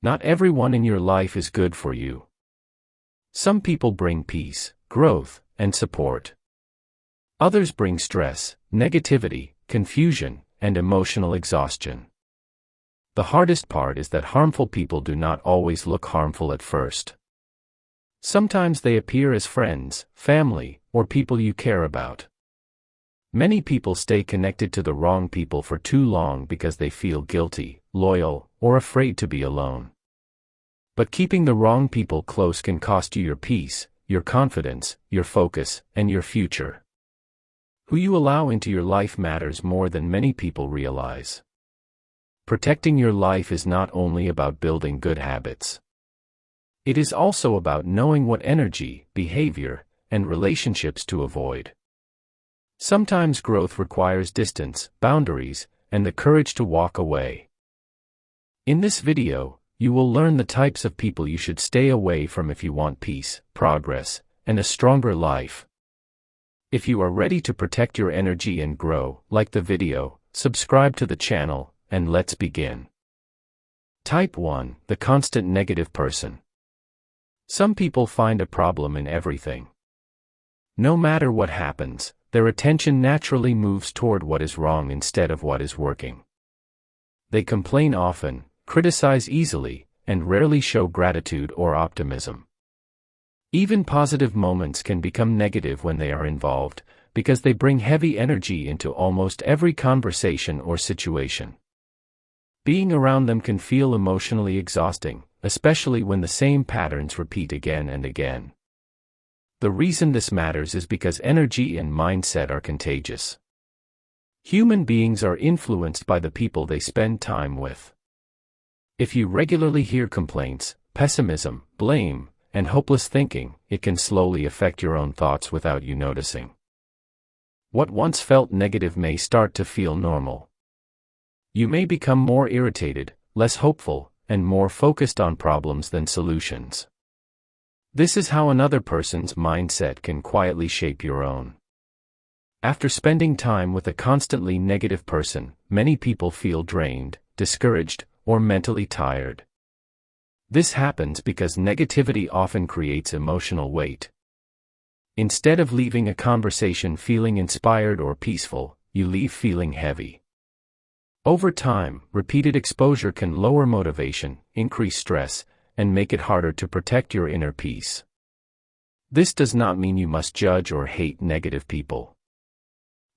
Not everyone in your life is good for you. Some people bring peace, growth, and support. Others bring stress, negativity, confusion, and emotional exhaustion. The hardest part is that harmful people do not always look harmful at first. Sometimes they appear as friends, family, or people you care about. Many people stay connected to the wrong people for too long because they feel guilty, loyal, or afraid to be alone. But keeping the wrong people close can cost you your peace, your confidence, your focus, and your future. Who you allow into your life matters more than many people realize. Protecting your life is not only about building good habits. It is also about knowing what energy, behavior, and relationships to avoid. Sometimes growth requires distance, boundaries, and the courage to walk away. In this video, you will learn the types of people you should stay away from if you want peace, progress, and a stronger life. If you are ready to protect your energy and grow, like the video, subscribe to the channel, and let's begin. Type 1, the constant negative person. Some people find a problem in everything. No matter what happens, their attention naturally moves toward what is wrong instead of what is working. They complain often, criticize easily, and rarely show gratitude or optimism. Even positive moments can become negative when they are involved, because they bring heavy energy into almost every conversation or situation. Being around them can feel emotionally exhausting, especially when the same patterns repeat again and again. The reason this matters is because energy and mindset are contagious. Human beings are influenced by the people they spend time with. If you regularly hear complaints, pessimism, blame, and hopeless thinking, it can slowly affect your own thoughts without you noticing. What once felt negative may start to feel normal. You may become more irritated, less hopeful, and more focused on problems than solutions. This is how another person's mindset can quietly shape your own. After spending time with a constantly negative person, many people feel drained, discouraged, or mentally tired. This happens because negativity often creates emotional weight. Instead of leaving a conversation feeling inspired or peaceful, you leave feeling heavy. Over time, repeated exposure can lower motivation, increase stress, and make it harder to protect your inner peace. This does not mean you must judge or hate negative people.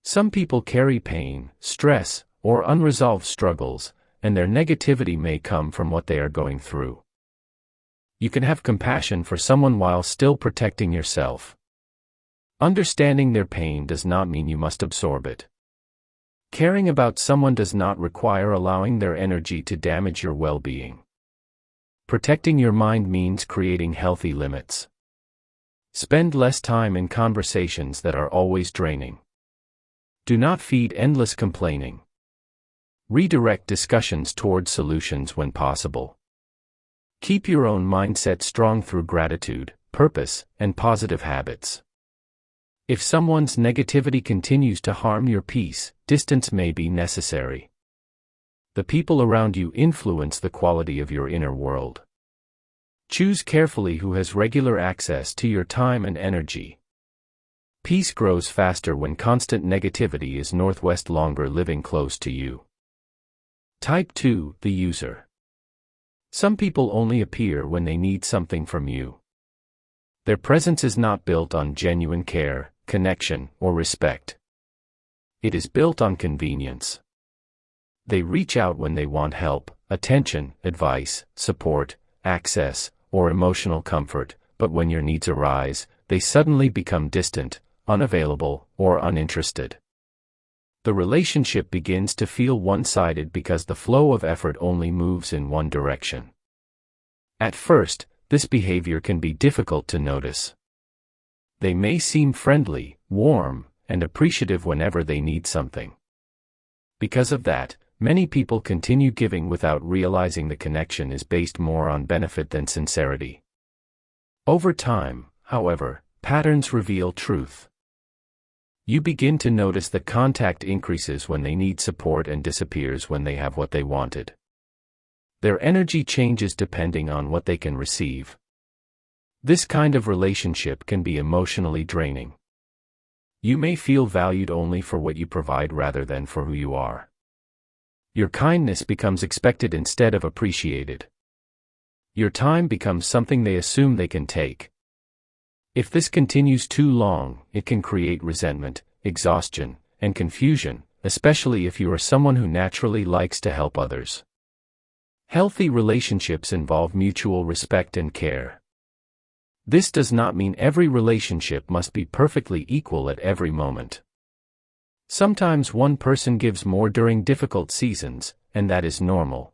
Some people carry pain, stress, or unresolved struggles, and their negativity may come from what they are going through. You can have compassion for someone while still protecting yourself. Understanding their pain does not mean you must absorb it. Caring about someone does not require allowing their energy to damage your well-being. Protecting your mind means creating healthy limits. Spend less time in conversations that are always draining. Do not feed endless complaining. Redirect discussions toward solutions when possible. Keep your own mindset strong through gratitude, purpose, and positive habits. If someone's negativity continues to harm your peace, distance may be necessary. The people around you influence the quality of your inner world. Choose carefully who has regular access to your time and energy. Peace grows faster when constant negativity is longer living close to you. Type 2, the user. Some people only appear when they need something from you. Their presence is not built on genuine care, connection, or respect. It is built on convenience. They reach out when they want help, attention, advice, support, access, or emotional comfort, but when your needs arise, they suddenly become distant, unavailable, or uninterested. The relationship begins to feel one-sided because the flow of effort only moves in one direction. At first, this behavior can be difficult to notice. They may seem friendly, warm, and appreciative whenever they need something. Because of that, many people continue giving without realizing the connection is based more on benefit than sincerity. Over time, however, patterns reveal truth. You begin to notice that contact increases when they need support and disappears when they have what they wanted. Their energy changes depending on what they can receive. This kind of relationship can be emotionally draining. You may feel valued only for what you provide rather than for who you are. Your kindness becomes expected instead of appreciated. Your time becomes something they assume they can take. If this continues too long, it can create resentment, exhaustion, and confusion, especially if you are someone who naturally likes to help others. Healthy relationships involve mutual respect and care. This does not mean every relationship must be perfectly equal at every moment. Sometimes one person gives more during difficult seasons, and that is normal.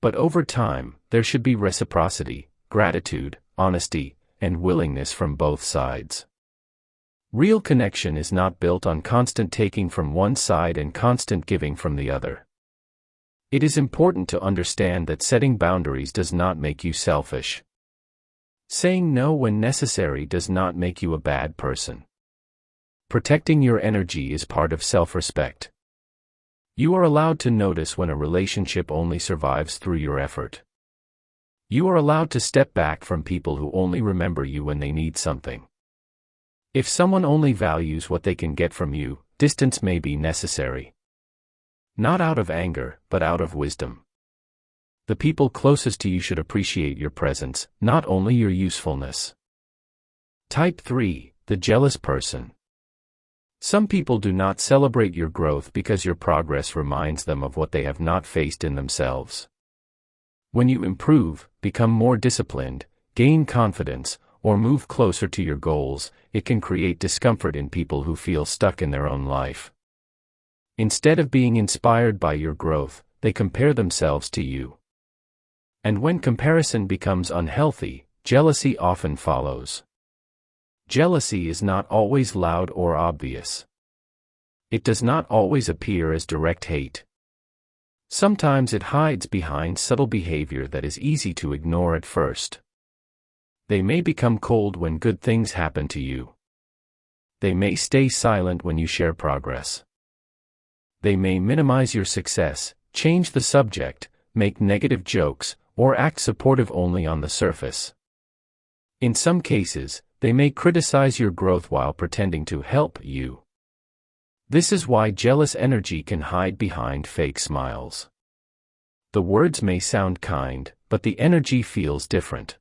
But over time, there should be reciprocity, gratitude, honesty, and willingness from both sides. Real connection is not built on constant taking from one side and constant giving from the other. It is important to understand that setting boundaries does not make you selfish. Saying no when necessary does not make you a bad person. Protecting your energy is part of self-respect. You are allowed to notice when a relationship only survives through your effort. You are allowed to step back from people who only remember you when they need something. If someone only values what they can get from you, distance may be necessary. Not out of anger, but out of wisdom. The people closest to you should appreciate your presence, not only your usefulness. Type 3, the jealous person. Some people do not celebrate your growth because your progress reminds them of what they have not faced in themselves. When you improve, become more disciplined, gain confidence, or move closer to your goals, it can create discomfort in people who feel stuck in their own life. Instead of being inspired by your growth, they compare themselves to you. And when comparison becomes unhealthy, jealousy often follows. Jealousy is not always loud or obvious. It does not always appear as direct hate. Sometimes it hides behind subtle behavior that is easy to ignore at first. They may become cold when good things happen to you. They may stay silent when you share progress. They may minimize your success, change the subject, make negative jokes, or act supportive only on the surface. In some cases, they may criticize your growth while pretending to help you. This is why jealous energy can hide behind fake smiles. The words may sound kind, but the energy feels different.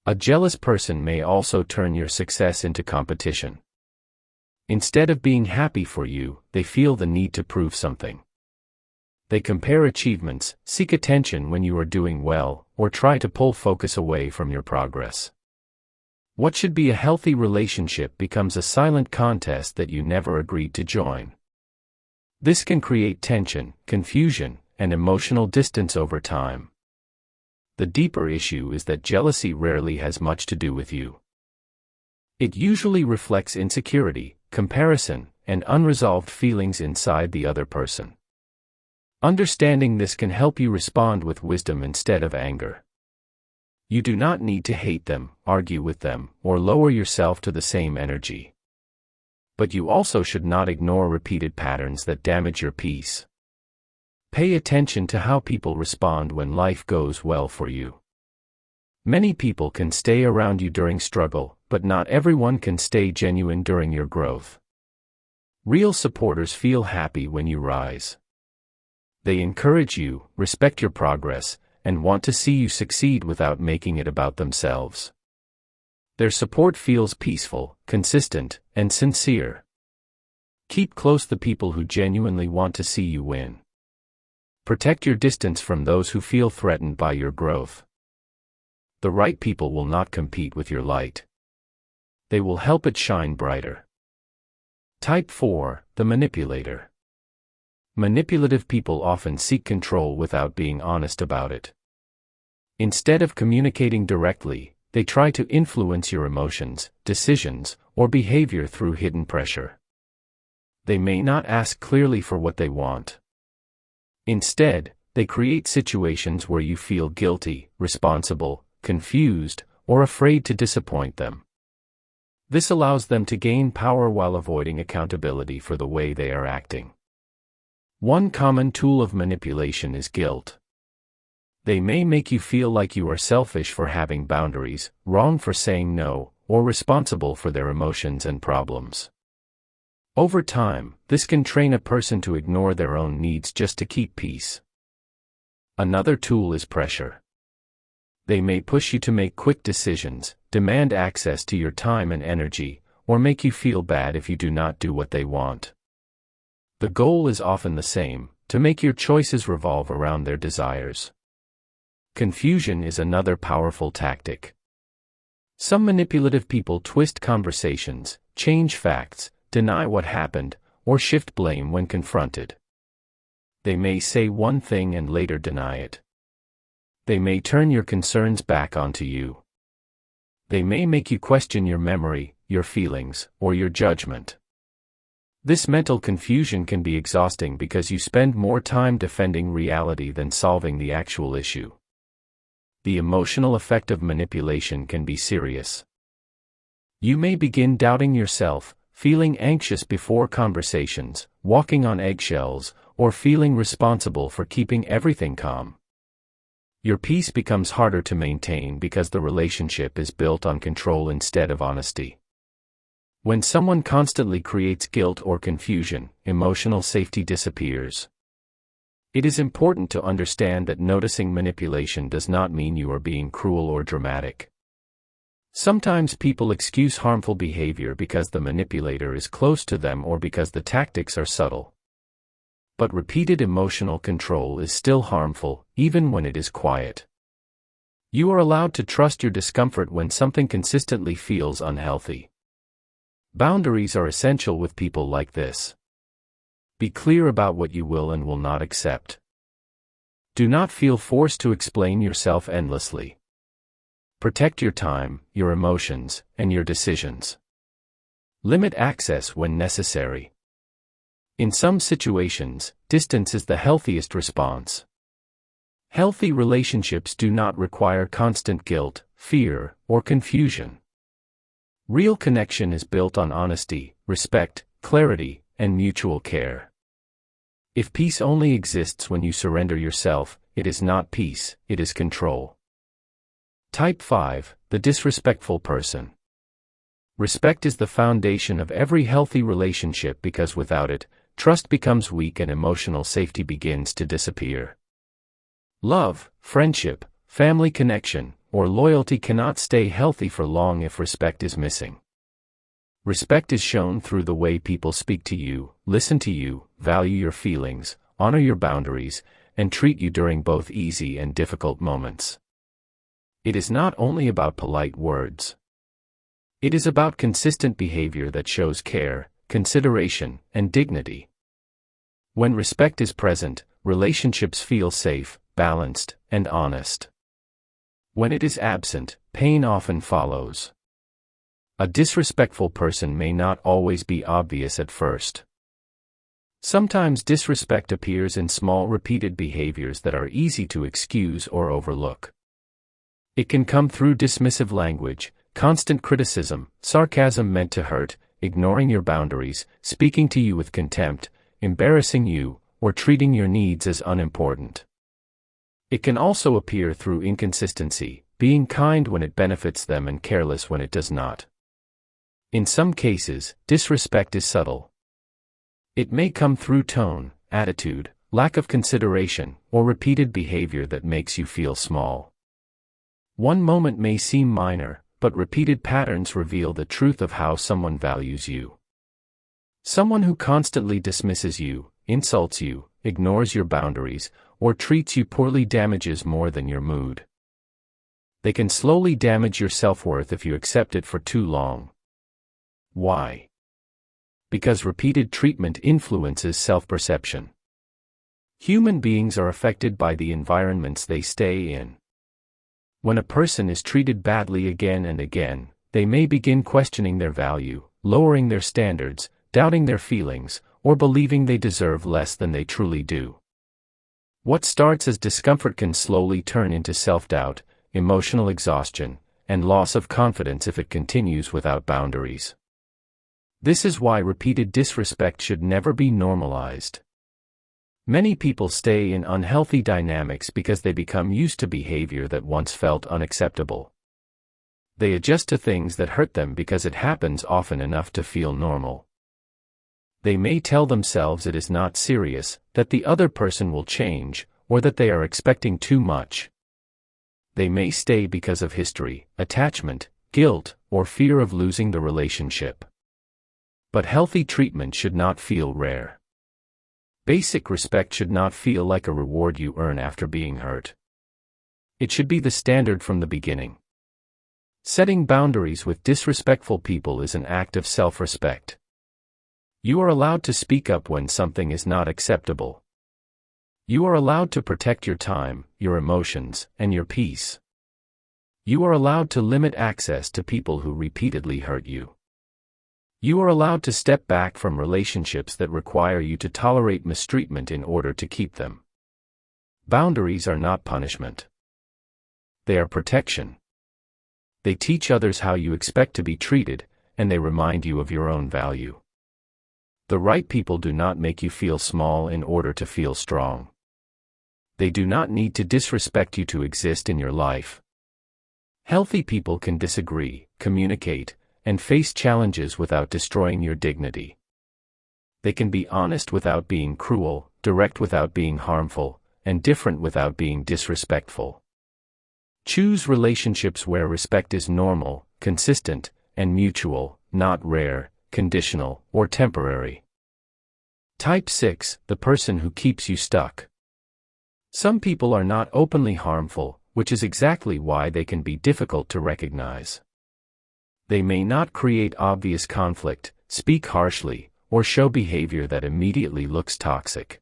A jealous person may also turn your success into competition. Instead of being happy for you, they feel the need to prove something. They compare achievements, seek attention when you are doing well, or try to pull focus away from your progress. What should be a healthy relationship becomes a silent contest that you never agreed to join. This can create tension, confusion, and emotional distance over time. The deeper issue is that jealousy rarely has much to do with you. It usually reflects insecurity, comparison, and unresolved feelings inside the other person. Understanding this can help you respond with wisdom instead of anger. You do not need to hate them, argue with them, or lower yourself to the same energy. But you also should not ignore repeated patterns that damage your peace. Pay attention to how people respond when life goes well for you. Many people can stay around you during struggle, but not everyone can stay genuine during your growth. Real supporters feel happy when you rise. They encourage you, respect your progress, and want to see you succeed without making it about themselves. Their support feels peaceful, consistent, and sincere. Keep close the people who genuinely want to see you win. Protect your distance from those who feel threatened by your growth. The right people will not compete with your light. They will help it shine brighter. Type 4, the manipulator. Manipulative people often seek control without being honest about it. Instead of communicating directly, they try to influence your emotions, decisions, or behavior through hidden pressure. They may not ask clearly for what they want. Instead, they create situations where you feel guilty, responsible, confused, or afraid to disappoint them. This allows them to gain power while avoiding accountability for the way they are acting. One common tool of manipulation is guilt. They may make you feel like you are selfish for having boundaries, wrong for saying no, or responsible for their emotions and problems. Over time, this can train a person to ignore their own needs just to keep peace. Another tool is pressure. They may push you to make quick decisions, demand access to your time and energy, or make you feel bad if you do not do what they want. The goal is often the same: to make your choices revolve around their desires. Confusion is another powerful tactic. Some manipulative people twist conversations, change facts, deny what happened, or shift blame when confronted. They may say one thing and later deny it. They may turn your concerns back onto you. They may make you question your memory, your feelings, or your judgment. This mental confusion can be exhausting because you spend more time defending reality than solving the actual issue. The emotional effect of manipulation can be serious. You may begin doubting yourself, feeling anxious before conversations, walking on eggshells, or feeling responsible for keeping everything calm. Your peace becomes harder to maintain because the relationship is built on control instead of honesty. When someone constantly creates guilt or confusion, emotional safety disappears. It is important to understand that noticing manipulation does not mean you are being cruel or dramatic. Sometimes people excuse harmful behavior because the manipulator is close to them or because the tactics are subtle. But repeated emotional control is still harmful, even when it is quiet. You are allowed to trust your discomfort when something consistently feels unhealthy. Boundaries are essential with people like this. Be clear about what you will and will not accept. Do not feel forced to explain yourself endlessly. Protect your time, your emotions, and your decisions. Limit access when necessary. In some situations, distance is the healthiest response. Healthy relationships do not require constant guilt, fear, or confusion. Real connection is built on honesty, respect, clarity, and mutual care. If peace only exists when you surrender yourself, it is not peace, it is control. Type 5, the disrespectful person. Respect is the foundation of every healthy relationship because without it, trust becomes weak and emotional safety begins to disappear. Love, friendship, family connection, or loyalty cannot stay healthy for long if respect is missing. Respect is shown through the way people speak to you, listen to you, value your feelings, honor your boundaries, and treat you during both easy and difficult moments. It is not only about polite words. It is about consistent behavior that shows care, consideration, and dignity. When respect is present, relationships feel safe, balanced, and honest. When it is absent, pain often follows. A disrespectful person may not always be obvious at first. Sometimes disrespect appears in small repeated behaviors that are easy to excuse or overlook. It can come through dismissive language, constant criticism, sarcasm meant to hurt, ignoring your boundaries, speaking to you with contempt, embarrassing you, or treating your needs as unimportant. It can also appear through inconsistency, being kind when it benefits them and careless when it does not. In some cases, disrespect is subtle. It may come through tone, attitude, lack of consideration, or repeated behavior that makes you feel small. One moment may seem minor, but repeated patterns reveal the truth of how someone values you. Someone who constantly dismisses you, insults you, ignores your boundaries, or treats you poorly damages more than your mood. They can slowly damage your self-worth if you accept it for too long. Why? Because repeated treatment influences self-perception. Human beings are affected by the environments they stay in. When a person is treated badly again and again, they may begin questioning their value, lowering their standards, doubting their feelings, or believing they deserve less than they truly do. What starts as discomfort can slowly turn into self-doubt, emotional exhaustion, and loss of confidence if it continues without boundaries. This is why repeated disrespect should never be normalized. Many people stay in unhealthy dynamics because they become used to behavior that once felt unacceptable. They adjust to things that hurt them because it happens often enough to feel normal. They may tell themselves it is not serious, that the other person will change, or that they are expecting too much. They may stay because of history, attachment, guilt, or fear of losing the relationship. But healthy treatment should not feel rare. Basic respect should not feel like a reward you earn after being hurt. It should be the standard from the beginning. Setting boundaries with disrespectful people is an act of self-respect. You are allowed to speak up when something is not acceptable. You are allowed to protect your time, your emotions, and your peace. You are allowed to limit access to people who repeatedly hurt you. You are allowed to step back from relationships that require you to tolerate mistreatment in order to keep them. Boundaries are not punishment. They are protection. They teach others how you expect to be treated, and they remind you of your own value. The right people do not make you feel small in order to feel strong. They do not need to disrespect you to exist in your life. Healthy people can disagree, communicate, and face challenges without destroying your dignity. They can be honest without being cruel, direct without being harmful, and different without being disrespectful. Choose relationships where respect is normal, consistent, and mutual, not rare, conditional, or temporary. Type 6, the person who keeps you stuck. Some people are not openly harmful, which is exactly why they can be difficult to recognize. They may not create obvious conflict, speak harshly, or show behavior that immediately looks toxic.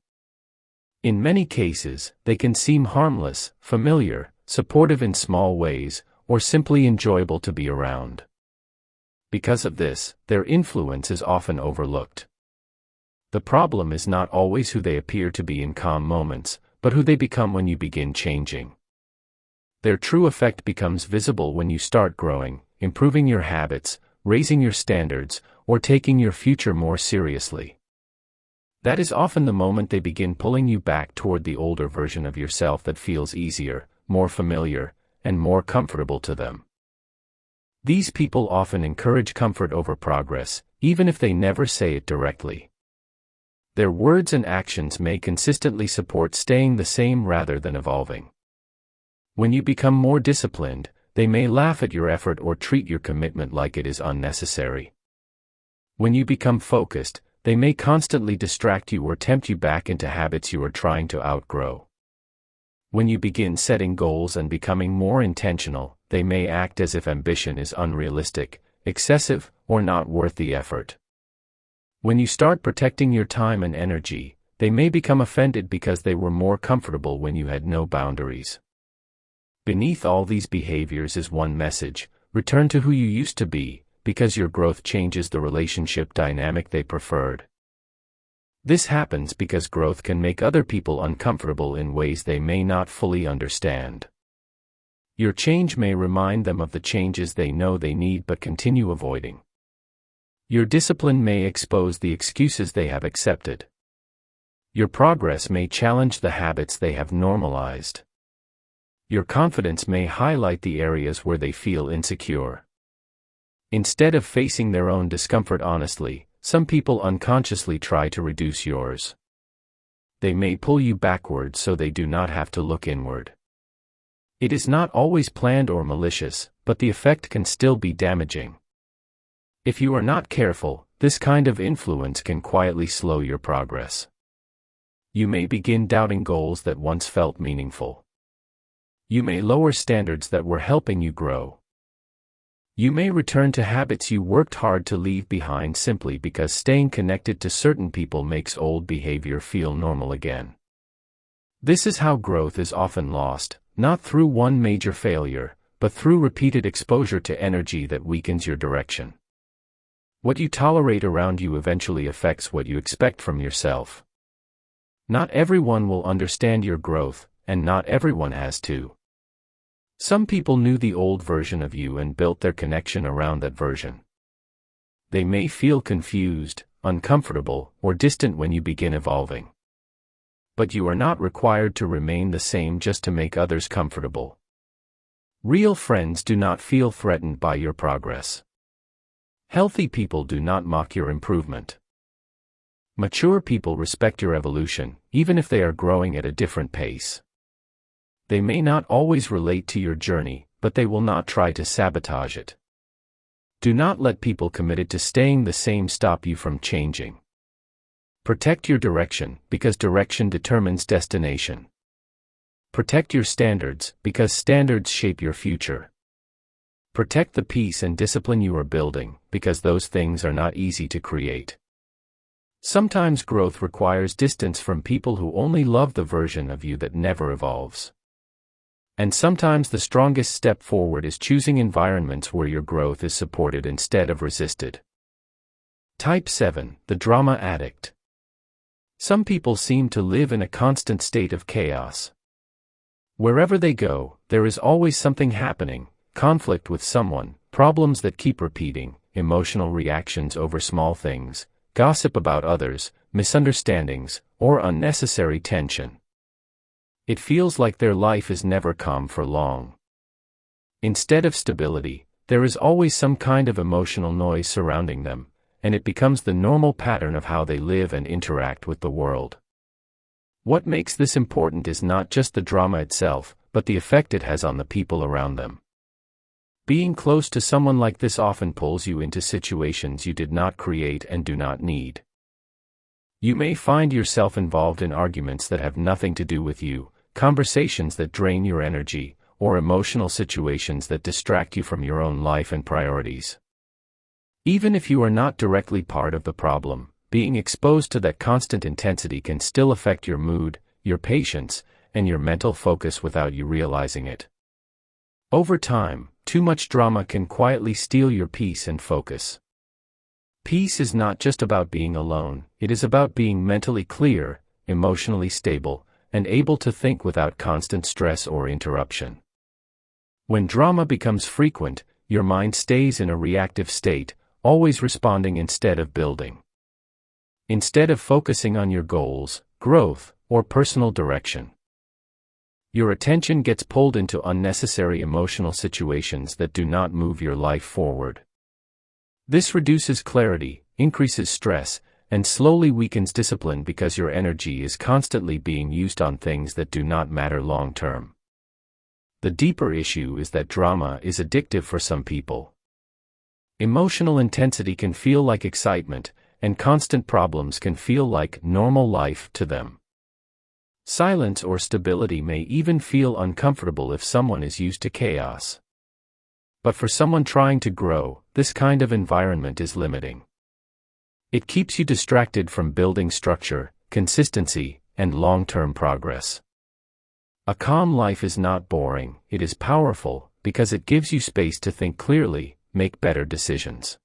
In many cases, they can seem harmless, familiar, supportive in small ways, or simply enjoyable to be around. Because of this, their influence is often overlooked. The problem is not always who they appear to be in calm moments, but who they become when you begin changing. Their true effect becomes visible when you start growing, improving your habits, raising your standards, or taking your future more seriously. That is often the moment they begin pulling you back toward the older version of yourself that feels easier, more familiar, and more comfortable to them. These people often encourage comfort over progress, even if they never say it directly. Their words and actions may consistently support staying the same rather than evolving. When you become more disciplined, they may laugh at your effort or treat your commitment like it is unnecessary. When you become focused, they may constantly distract you or tempt you back into habits you are trying to outgrow. When you begin setting goals and becoming more intentional, they may act as if ambition is unrealistic, excessive, or not worth the effort. When you start protecting your time and energy, they may become offended because they were more comfortable when you had no boundaries. Beneath all these behaviors is one message: return to who you used to be, because your growth changes the relationship dynamic they preferred. This happens because growth can make other people uncomfortable in ways they may not fully understand. Your change may remind them of the changes they know they need but continue avoiding. Your discipline may expose the excuses they have accepted. Your progress may challenge the habits they have normalized. Your confidence may highlight the areas where they feel insecure. Instead of facing their own discomfort honestly, some people unconsciously try to reduce yours. They may pull you backwards so they do not have to look inward. It is not always planned or malicious, but the effect can still be damaging. If you are not careful, this kind of influence can quietly slow your progress. You may begin doubting goals that once felt meaningful. You may lower standards that were helping you grow. You may return to habits you worked hard to leave behind simply because staying connected to certain people makes old behavior feel normal again. This is how growth is often lost, not through one major failure, but through repeated exposure to energy that weakens your direction. What you tolerate around you eventually affects what you expect from yourself. Not everyone will understand your growth, and not everyone has to. Some people knew the old version of you and built their connection around that version. They may feel confused, uncomfortable, or distant when you begin evolving. but you are not required to remain the same just to make others comfortable. Real friends do not feel threatened by your progress. Healthy people do not mock your improvement. Mature people respect your evolution, even if they are growing at a different pace. They may not always relate to your journey, but they will not try to sabotage it. Do not let people committed to staying the same stop you from changing. Protect your direction, because direction determines destination. Protect your standards, because standards shape your future. Protect the peace and discipline you are building, because those things are not easy to create. Sometimes growth requires distance from people who only love the version of you that never evolves. And sometimes the strongest step forward is choosing environments where your growth is supported instead of resisted. Type 7, the drama addict. Some people seem to live in a constant state of chaos. Wherever they go, there is always something happening: conflict with someone, problems that keep repeating, emotional reactions over small things, gossip about others, misunderstandings, or unnecessary tension. It feels like their life is never calm for long. Instead of stability, there is always some kind of emotional noise surrounding them, and it becomes the normal pattern of how they live and interact with the world. What makes this important is not just the drama itself, but the effect it has on the people around them. Being close to someone like this often pulls you into situations you did not create and do not need. You may find yourself involved in arguments that have nothing to do with you, conversations that drain your energy, or emotional situations that distract you from your own life and priorities. Even if you are not directly part of the problem, being exposed to that constant intensity can still affect your mood, your patience, and your mental focus without you realizing it. Over time, too much drama can quietly steal your peace and focus. Peace is not just about being alone, it is about being mentally clear, emotionally stable, and able to think without constant stress or interruption. When drama becomes frequent, your mind stays in a reactive state, always responding instead of building. Instead of focusing on your goals, growth, or personal direction, your attention gets pulled into unnecessary emotional situations that do not move your life forward. This reduces clarity, increases stress, and slowly weakens discipline because your energy is constantly being used on things that do not matter long term. The deeper issue is that drama is addictive for some people. Emotional intensity can feel like excitement, and constant problems can feel like normal life to them. Silence or stability may even feel uncomfortable if someone is used to chaos. But for someone trying to grow, this kind of environment is limiting. It keeps you distracted from building structure, consistency, and long-term progress. A calm life is not boring, it is powerful, because it gives you space to think clearly, make better decisions,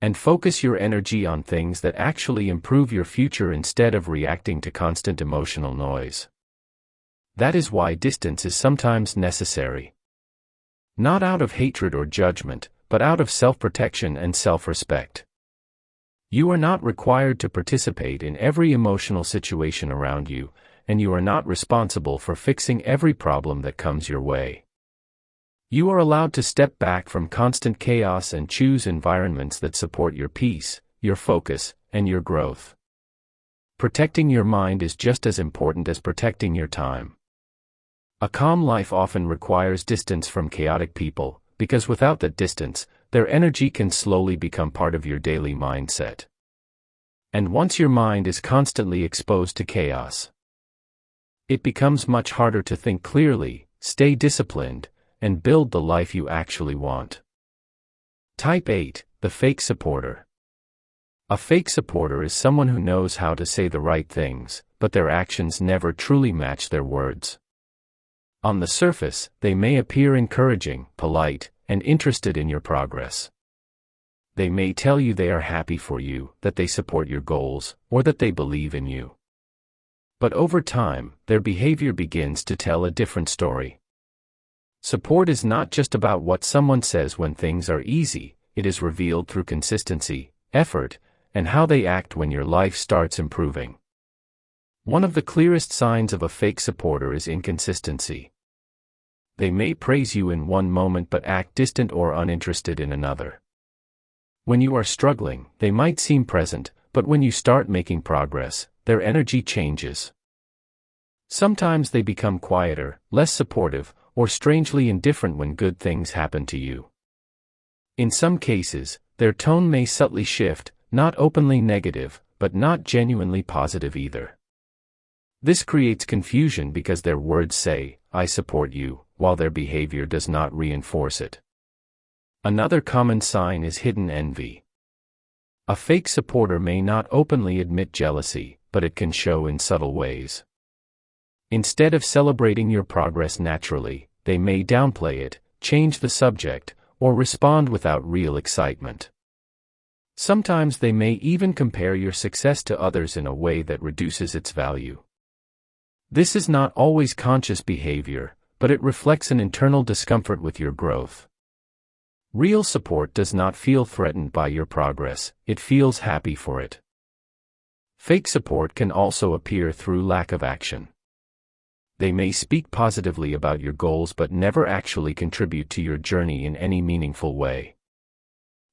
and focus your energy on things that actually improve your future instead of reacting to constant emotional noise. That is why distance is sometimes necessary. Not out of hatred or judgment, but out of self-protection and self-respect. You are not required to participate in every emotional situation around you, and you are not responsible for fixing every problem that comes your way. You are allowed to step back from constant chaos and choose environments that support your peace, your focus, and your growth. Protecting your mind is just as important as protecting your time. A calm life often requires distance from chaotic people, because without that distance, their energy can slowly become part of your daily mindset. And once your mind is constantly exposed to chaos, it becomes much harder to think clearly, stay disciplined, and build the life you actually want. Type 8, the fake supporter. A fake supporter is someone who knows how to say the right things, but their actions never truly match their words. On the surface, they may appear encouraging, polite, and interested in your progress. They may tell you they are happy for you, that they support your goals, or that they believe in you. But over time, their behavior begins to tell a different story. Support is not just about what someone says when things are easy, it is revealed through consistency, effort, and how they act when your life starts improving. One of the clearest signs of a fake supporter is inconsistency. They may praise you in one moment but act distant or uninterested in another. When you are struggling, they might seem present, but when you start making progress, their energy changes. Sometimes they become quieter, less supportive, or strangely indifferent when good things happen to you. In some cases, their tone may subtly shift, not openly negative, but not genuinely positive either. This creates confusion because their words say, "I support you," while their behavior does not reinforce it. Another common sign is hidden envy. A fake supporter may not openly admit jealousy, but it can show in subtle ways. Instead of celebrating your progress naturally, they may downplay it, change the subject, or respond without real excitement. Sometimes they may even compare your success to others in a way that reduces its value. This is not always conscious behavior, but it reflects an internal discomfort with your growth. Real support does not feel threatened by your progress, it feels happy for it. Fake support can also appear through lack of action. They may speak positively about your goals but never actually contribute to your journey in any meaningful way.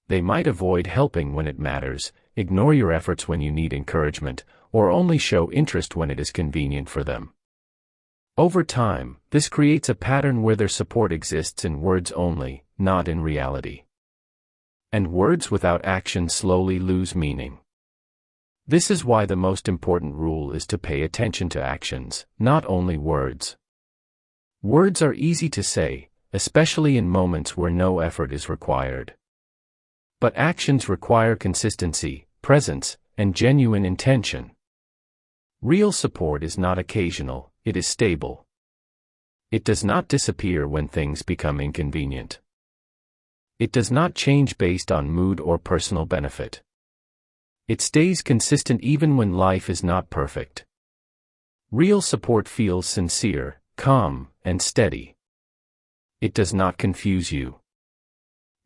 They might avoid helping when it matters, ignore your efforts when you need encouragement, or only show interest when it is convenient for them. Over time, this creates a pattern where their support exists in words only, not in reality. And words without action slowly lose meaning. This is why the most important rule is to pay attention to actions, not only words. Words are easy to say, especially in moments where no effort is required. But actions require consistency, presence, and genuine intention. Real support is not occasional, it is stable. It does not disappear when things become inconvenient. It does not change based on mood or personal benefit. It stays consistent even when life is not perfect. Real support feels sincere, calm, and steady. It does not confuse you.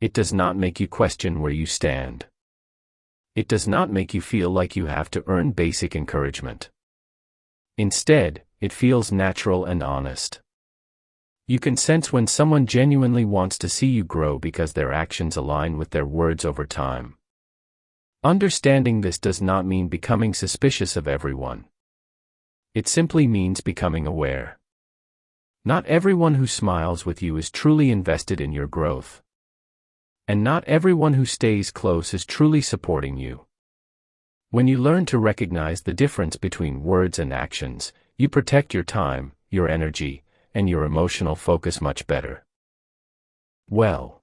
It does not make you question where you stand. It does not make you feel like you have to earn basic encouragement. Instead, it feels natural and honest. You can sense when someone genuinely wants to see you grow because their actions align with their words over time. Understanding this does not mean becoming suspicious of everyone. It simply means becoming aware. Not everyone who smiles with you is truly invested in your growth. And not everyone who stays close is truly supporting you. When you learn to recognize the difference between words and actions, you protect your time, your energy, and your emotional focus much better. Well,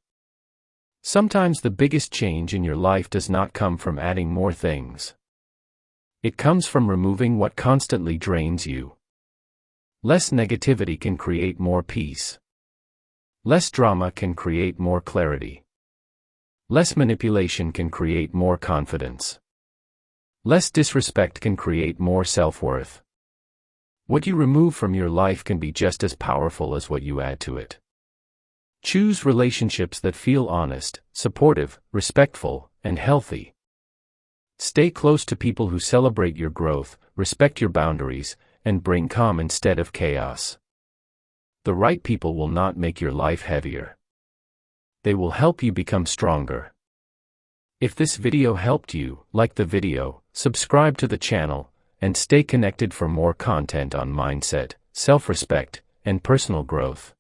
sometimes the biggest change in your life does not come from adding more things. It comes from removing what constantly drains you. Less negativity can create more peace. Less drama can create more clarity. Less manipulation can create more confidence. Less disrespect can create more self-worth. What you remove from your life can be just as powerful as what you add to it. Choose relationships that feel honest, supportive, respectful, and healthy. Stay close to people who celebrate your growth, respect your boundaries, and bring calm instead of chaos. The right people will not make your life heavier. They will help you become stronger. If this video helped you, like the video, subscribe to the channel, and stay connected for more content on mindset, self-respect, and personal growth.